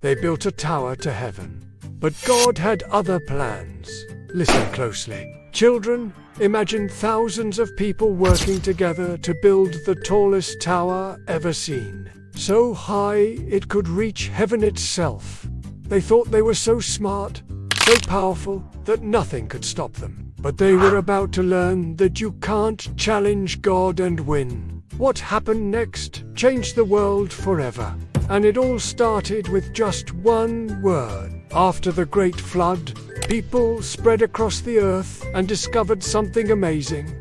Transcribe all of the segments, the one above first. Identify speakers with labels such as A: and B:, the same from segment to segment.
A: They built a tower to heaven. But God had other plans. Listen closely. Children, imagine thousands of people working together to build the tallest tower ever seen. So high it could reach heaven itself. They thought they were so smart, so powerful, that nothing could stop them. But they were about to learn that you can't challenge God and win. What happened next changed the world forever. And it all started with just one word. After the great flood, people spread across the earth and discovered something amazing.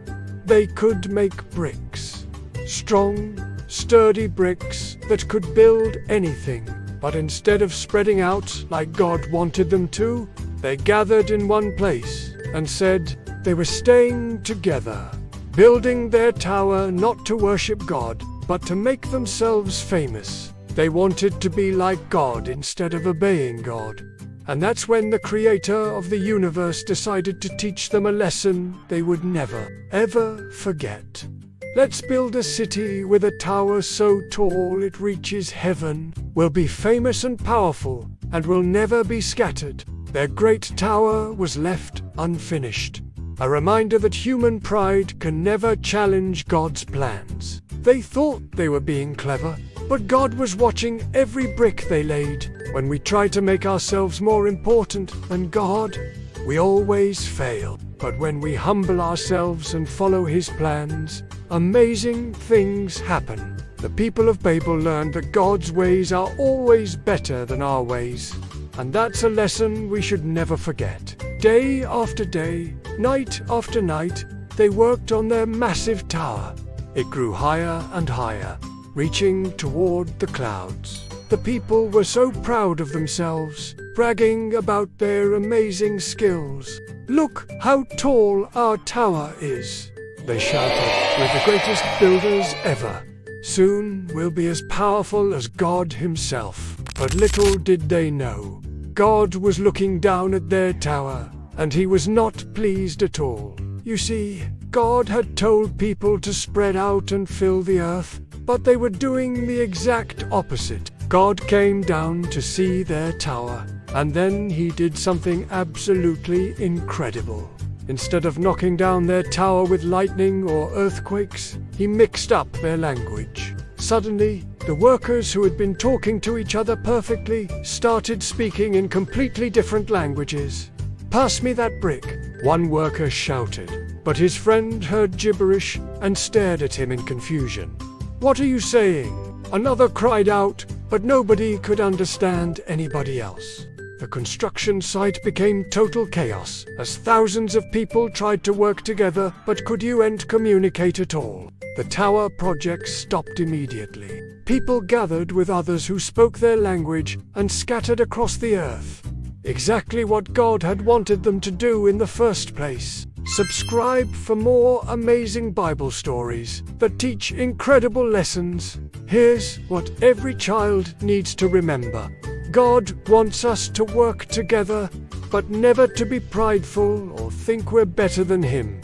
A: They could make bricks. Strong, sturdy bricks that could build anything. But instead of spreading out like God wanted them to, they gathered in one place and said they were staying together, building their tower not to worship God, but to make themselves famous. They wanted to be like God instead of obeying God. And that's when the creator of the universe decided to teach them a lesson they would never, ever forget. Let's build a city with a tower so tall it reaches heaven. We'll be famous and powerful, and will never be scattered. Their great tower was left unfinished. A reminder that human pride can never challenge God's plans. They thought they were being clever, but God was watching every brick they laid. When we try to make ourselves more important than God, we always fail. But when we humble ourselves and follow His plans, amazing things happen. The people of Babel learned that God's ways are always better than our ways. And that's a lesson we should never forget. Day after day, night after night, they worked on their massive tower. It grew higher and higher, reaching toward the clouds. The people were so proud of themselves, bragging about their amazing skills. "Look how tall our tower is," they shouted. "We're the greatest builders ever. Soon we'll be as powerful as God Himself." But little did they know, God was looking down at their tower, and He was not pleased at all. You see, God had told people to spread out and fill the earth, but they were doing the exact opposite. God came down to see their tower, and then He did something absolutely incredible. Instead of knocking down their tower with lightning or earthquakes, He mixed up their language. Suddenly, the workers who had been talking to each other perfectly started speaking in completely different languages. "Pass me that brick," one worker shouted, but his friend heard gibberish and stared at him in confusion. "What are you saying?" another cried out, but nobody could understand anybody else. The construction site became total chaos as thousands of people tried to work together, but couldn't communicate at all. The tower project stopped immediately. People gathered with others who spoke their language and scattered across the earth. Exactly what God had wanted them to do in the first place. Subscribe for more amazing Bible stories that teach incredible lessons. Here's what every child needs to remember. God wants us to work together, but never to be prideful or think we're better than Him.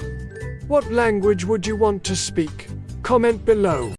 A: What language would you want to speak? Comment below.